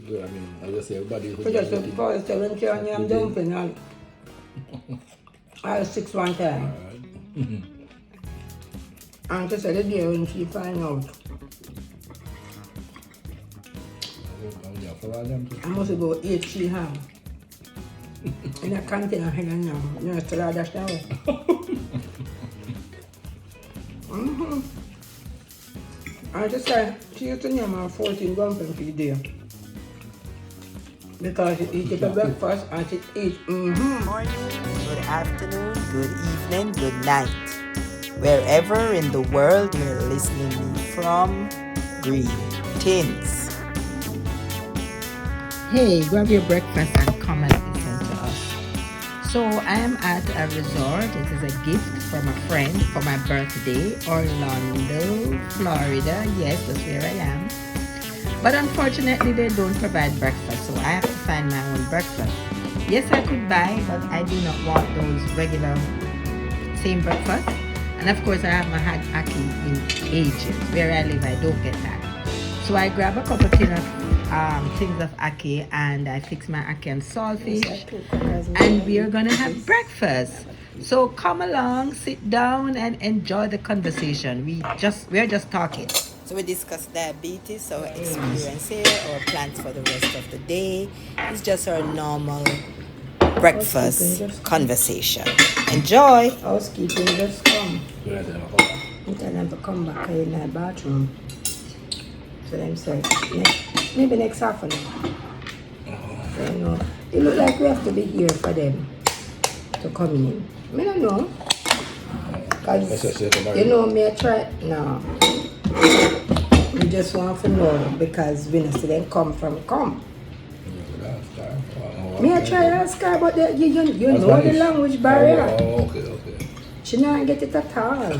Yeah, I mean, I just say everybody who Because before 70 I'm dumpling and I was 6 one time. And she said the day when she find out. I must go eat she ham. In a container here now. You know, still dash that way. And she said she used to name her 14 dumpling for the day. Because she eat it for breakfast and she eat. Good morning, good afternoon, good evening, good night. Wherever in the world you're listening me from, greetings. Hey, grab your breakfast and come and listen to us. So I am at a resort. It is a gift from a friend for my birthday, Orlando, Florida. Yes, that's where I am. But unfortunately, they don't provide breakfast, so I have to find my own breakfast. Yes, I could buy, but I do not want those regular same breakfast. And of course, I have my had ackee in ages. Where I live, I don't get that. So I grab a couple of things of ackee and I fix my ackee and saltfish. And we are going to have breakfast. So come along, sit down and enjoy the conversation. We're just talking. So we discuss diabetes, our experience here, our plans for the rest of the day. It's just our normal breakfast conversation. Enjoy! Housekeeping just come. Yeah, then I'll come back. I tell them to come back in the bathroom. So them say, maybe next half an hour. So, you know, it look like we have to be here for them to come in. I don't know. Because, you know, me I try, no. We just want to know because we know see them come. Me I try to ask her, but you know the language barrier. Oh, okay. She not get it at all.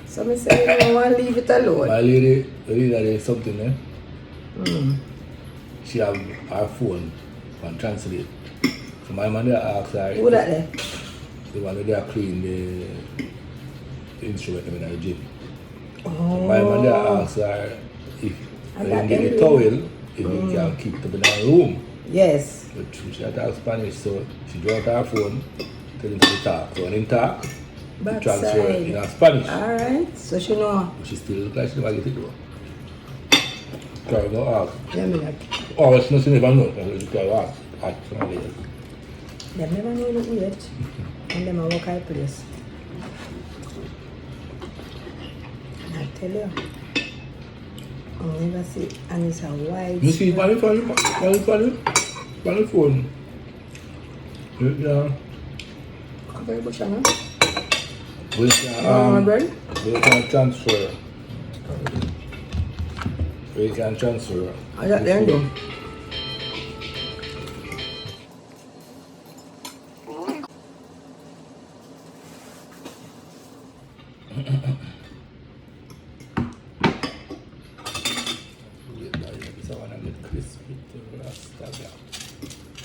So I say, you know, I leave it alone. My lady there is something, eh? She have her phone and translate. So my man there asked her. Who that there? The one where they are clean the instrument in the gym. Oh. So my man there asked her if when you get the towel, if you can keep it in the room. Yes. But she had to Spanish, so she brought her phone, tell him to talk. So when him talk, he transfer it in Spanish. Alright, so she know. But she still look like she never get it though. Try to ask. Yeah, me like. Oh, she never know. She try to ask somebody else. They never know nothing yet. And them a work high place. And I tell you, I never see, and it's a wide. You see, on the phone. Yeah. Okay, but you know. We can transfer. We can transfer. I got there though.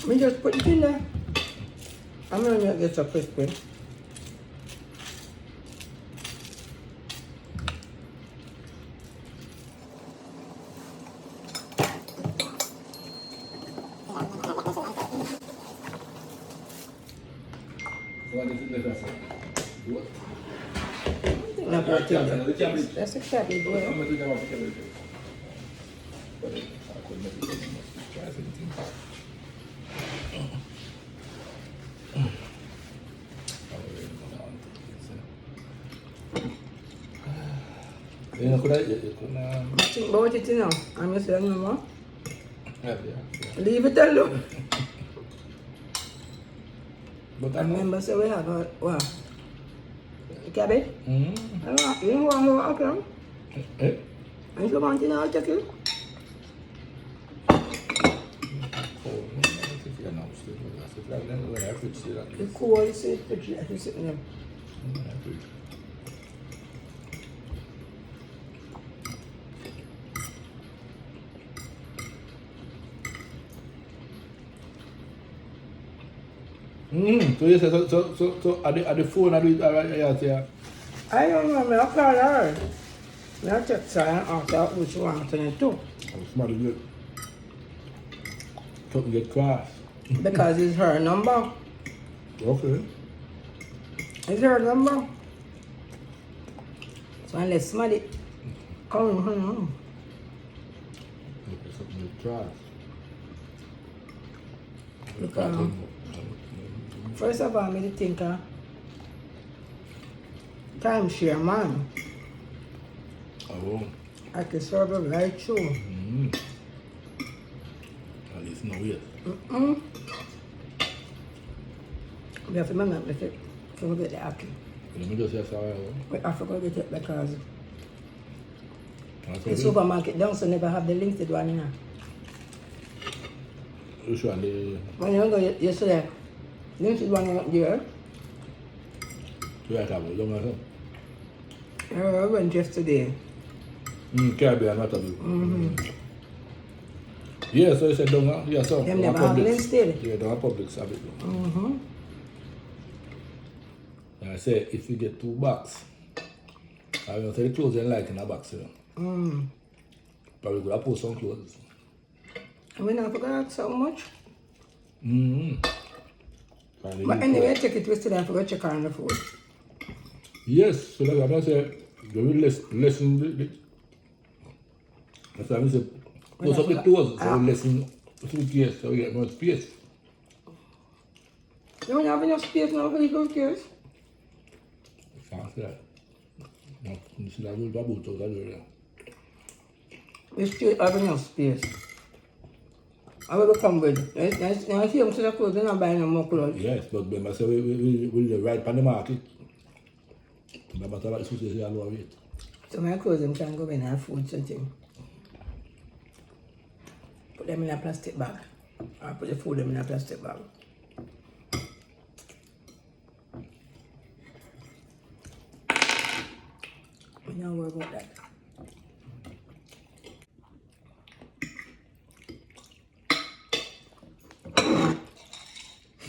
Me just put it in there. I'm gonna get some crispy. That's a cabbage, boy. Think about it, you know. I'm just saying, no more. Leave it alone. But I remember say we have a what? Cabbage? You don't want more okra? And you want to know chicken? The cool is sitting there. So you say so at the phone I do it yeah. I don't know, I call her. I check her and ask her which one to do. Smell good. Something get cross. Because it's her number. Okay. It's her number. So unless somebody come her number. Okay, something get cross. Because first of all, I think timeshare man. Oh. I can serve it right through. Mm. At least no way. We have to remember if it forget the ackee. Let me just say sorry. But I forgot to get it because That's the okay. supermarket downstairs never have the limited one in. Which one? The When you go yesterday, limited one out there. right table, don't matter. I went yesterday. Caribbean, not a bit. Yeah, so you said don't have, yeah, so. Them don't never have Publix. limited. Yeah, don't have Publix have it. And I say, if you get 2 box, I will say the clothes you like in a box, you know. Probably could have put some clothes. I mean, I forgot so much. And But anyway, I take it yesterday. I forgot to check on the food. yes, so like I say, they will lessen the that's why I say, close up the doors, so we lessen the suitcase, so we get more space. You don't have enough space now for the cookies. Fast that. No, you should have a boot out there. We still have enough space. I will come with. Now, I see them to the clothes, they're not buying no more clothes. Yes, but remember, say we right on the market. No matter what the suitcase you allow it. So my clothes them can go in and have food something. Put them in a plastic bag. Or put the food them in a plastic bag. We don't worry about that.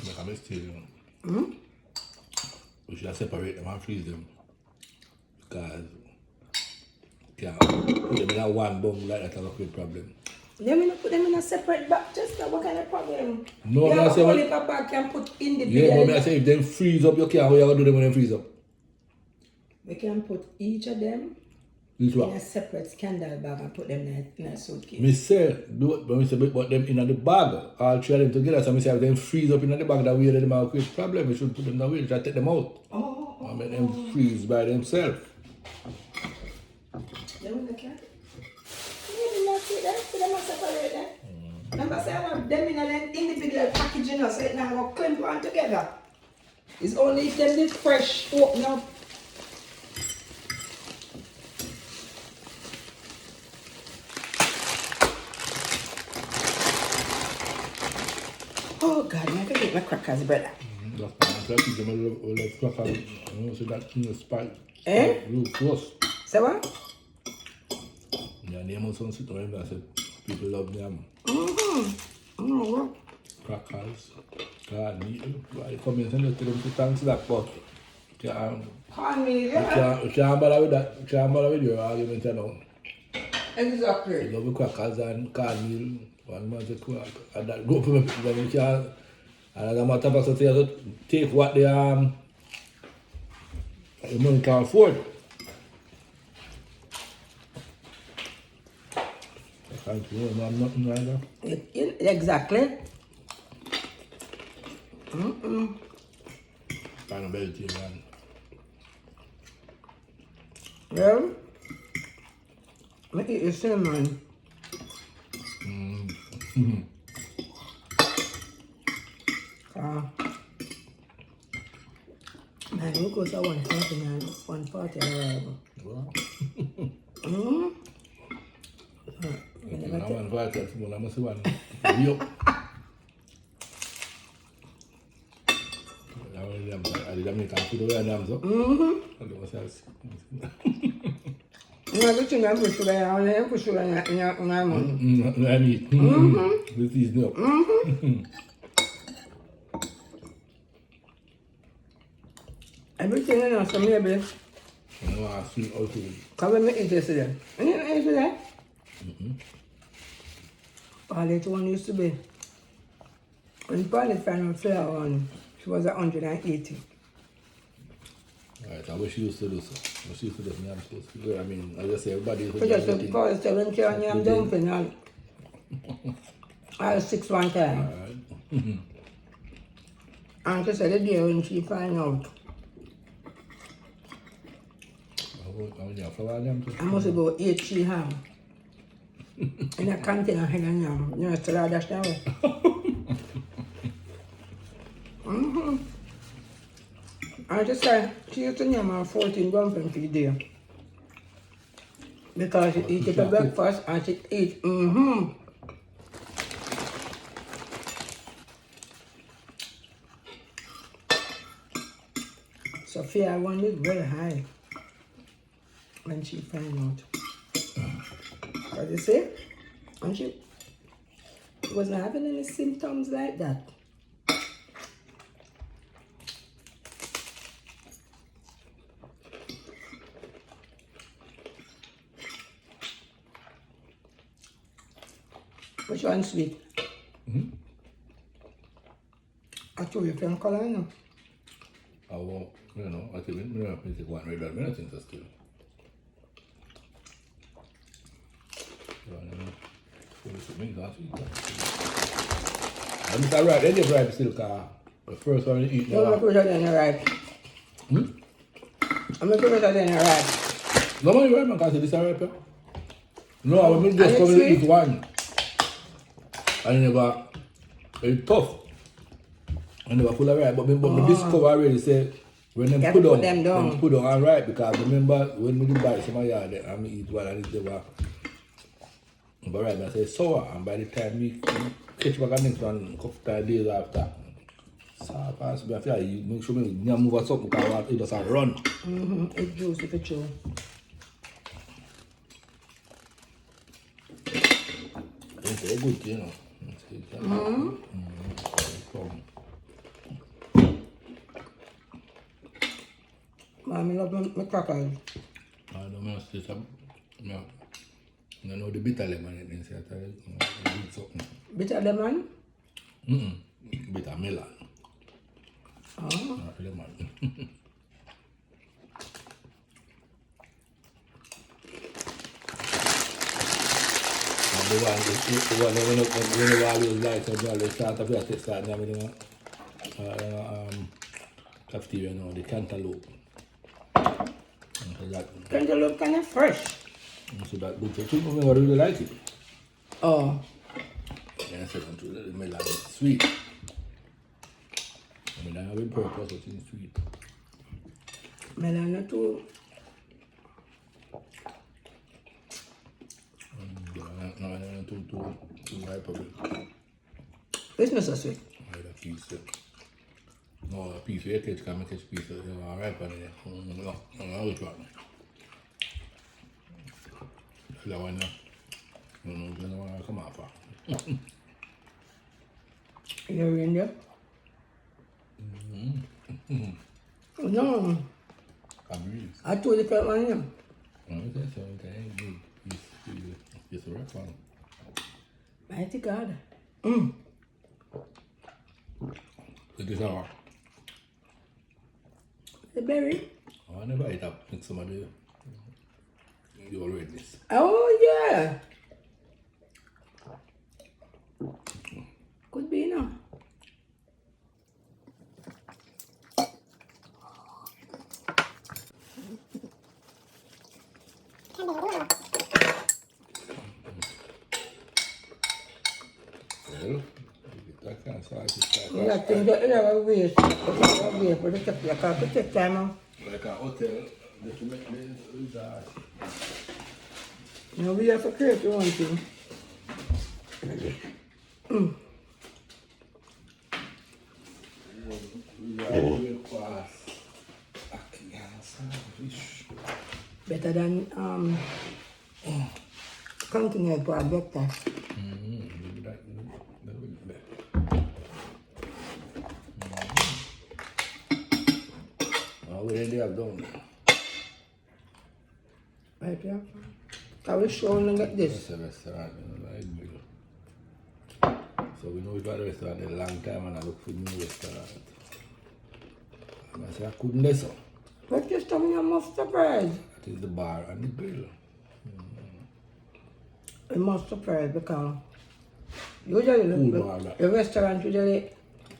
Like a mistake, you know. We should have separate them and freeze them. Because you can't put them in a one bung like that, that's a great problem. Let me not put them in a separate bag. Just what kind of problem? No, you but I have say only what- a bag can put in the Yeah, but big. I say if them freeze up, you can't, how you going to do them when them freeze up? We can put each of them This in one. a separate scandal bag and put them in a suitcase. Me say, do it, but me say, but them in the bag, all three of them together, so me say if them freeze up in the bag, that way them have a create problem, we should put them that way, try to take them out. I make them freeze by themselves. They will look at it. Maybe not see that, so they must separate them. Remember, say I want them in an individual packaging, so it now go clamp on together. It's only if them this fresh open up. Oh God, I can eat my crackers, brother. That's why I teach them a little cracker, you know, so that thing is spice. Eh? Real close. Say what? Yeah, name of some sit around, I said, people love them. Oh, Crackers, God, needle. I come in and tell them to thanks that, but cornmeal, you yeah. can't bother with that. You can't bother with your argument, you know. Exactly. You love the crackers and cornmeal. One man said, and that go for me, then you can't. And as a matter of fact, so they have to take what the money can afford. I can't do it, I'm nothing like that. Exactly. Kind of vegetarian. Well, I eat the cinnamon. My glucose are 149, 140 arrival. Wow. Never I'm invited to someone, I must see one. Yup. I did Jamaican food over there, so. I don't know. You know, the thing I put sugar, I only put sugar in your mouth. I need. This is no. Everything else, so maybe, No, I sweet also. because we eat yesterday. You didn't eat today? All it one used to be When Paulette found out Fleur on, she was 180. Right, I wish she used to do so. What she used to do, I'm supposed to do. I mean, as I say, everybody is But just Paulette said when she on yam dumpling on, I was 6 one time. Alright. And she said the day when she find out, I must about 8 she ham. In a container head and yam. You know, still have dash that way. And she said she used to yam her 14 dumplings for the day. Because she eat it for breakfast and she eat, Sophia one is very high when she find out. What you say? And she wasn't having any symptoms like that. Which one sweet? I told you can color, you know. I won't, you know, I think we don't take one right there, I think that's still. I'm just alright, they did ripe still, because the first one you eat No, I'm going to put it in the ripe. I'm going to put it in the ripe. No, man, you right, man, because this is ripe, yeah? No, I will just come to eat one. And never, it's tough. I never full of ripe, but me discover already say, when them put down and ripe, because remember, when we do buy some of yard, I eat one and it's never. But right, I say sour, and by the time we catch back the next one, a couple of days after, sour pass me, I feel like you make sure me move or something, because it doesn't run. It's juicy for sure. It's very good, you know. Mommy love my crackers. I don't know, it's no. I know the bitter lemon inside, I something. Bitter lemon? Bitter melon. Not lemon. And the one when you always like to they start up here, they start having cafeteria now, the cantaloupe. Cantaloupe kind of fresh. So that good too. I really like it. Oh. And I said, the melon is sweet. I mean, I have a purpose, but it's sweet. Melon too. No, too ripe of it. It's not so sweet. I had a piece. No, a piece of your catch can make a piece of ripe on it. No, I was trying. That one, I don't know where I come out from. You're in there? No. I breathe. I told you that one, yeah. Okay, so okay, it's a rough one. Mighty God. It is our. The berry. I never eat up with some of the redness. Oh, yeah. Could be, no. Well, that kind of size is You have to never waste. For the chocolate. I could take time out. like a hotel that you make the resort. Now we have to create one thing. Better than continue for a doctor. What did they have done? Right here. I will show you like this. It's a restaurant, So we know we've had a restaurant a long time and I look for new restaurant. And I say I couldn't mess up. But just tell me you must surprise. That is the bar and the grill. It must surprise because usually the restaurant usually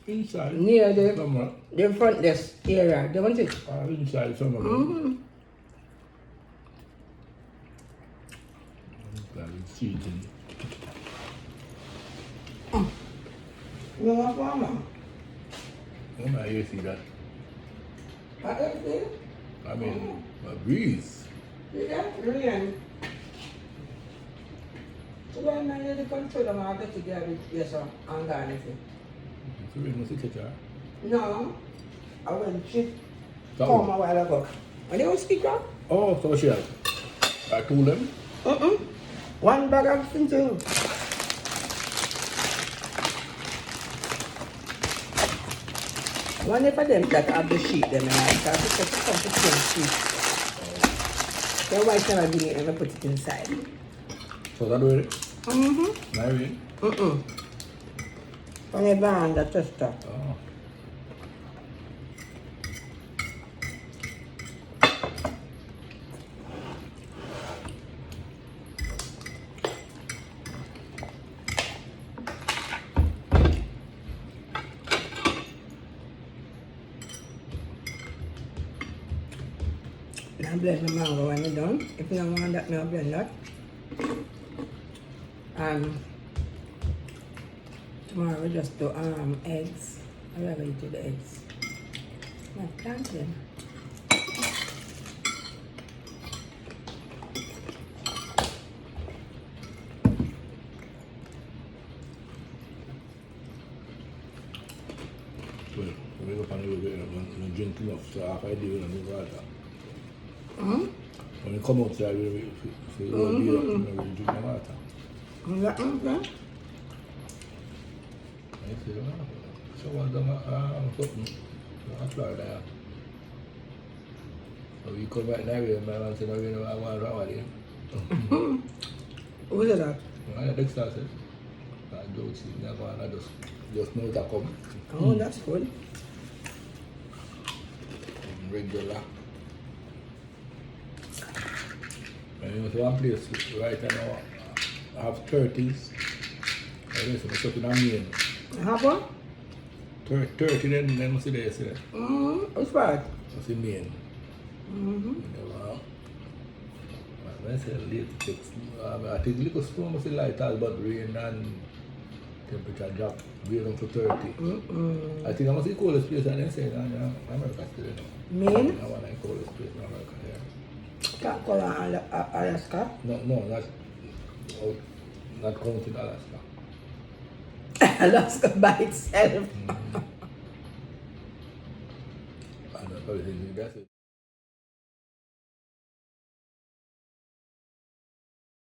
Inside. near Somewhere. the front desk area, don't it? Inside somewhere. Seating. You want one? When I hear see that, What is it? I mean, a breeze. See that? Brilliant. So why am I the controller I get together with yes sir and that anything? So we must take it. No. I went she So- come a while ago. And they was speaker? Oh, so she had. I told them. One bag of something. One of them that have the sheet them and I start to put some to sheet. Then why can I bring it and I put it inside? So that way. Mary. When I burn the toaster. Oh. Now blend the mango when you're done. If you don't want that, now blend that. Tomorrow we just do eggs. I will eat the eggs. My plantain. Well, we go find a way and drink enough, so half I do and water. When you come outside, we will be up and we drink the water. That one, okay? I say, so what's something? I'm Florida. So we come back now, and my man said, no, I want to run with Who is that? I had Dexter said, I don't see, I just know it come. Oh, that's good. Regular. And you know, so one place right now, I have 30s. I guess I'm talking about me. Have one? 30 then I see there, see that. Which part? I see me. I said, late text. I think little storm was light, but rain and temperature drop way down to 30. I think I must see the coldest place and then say, America still, you know. Maine? I want the coldest place in America, yeah. Can't call Alaska? No, not counting Alaska. Alaska by itself. And I probably think that's it.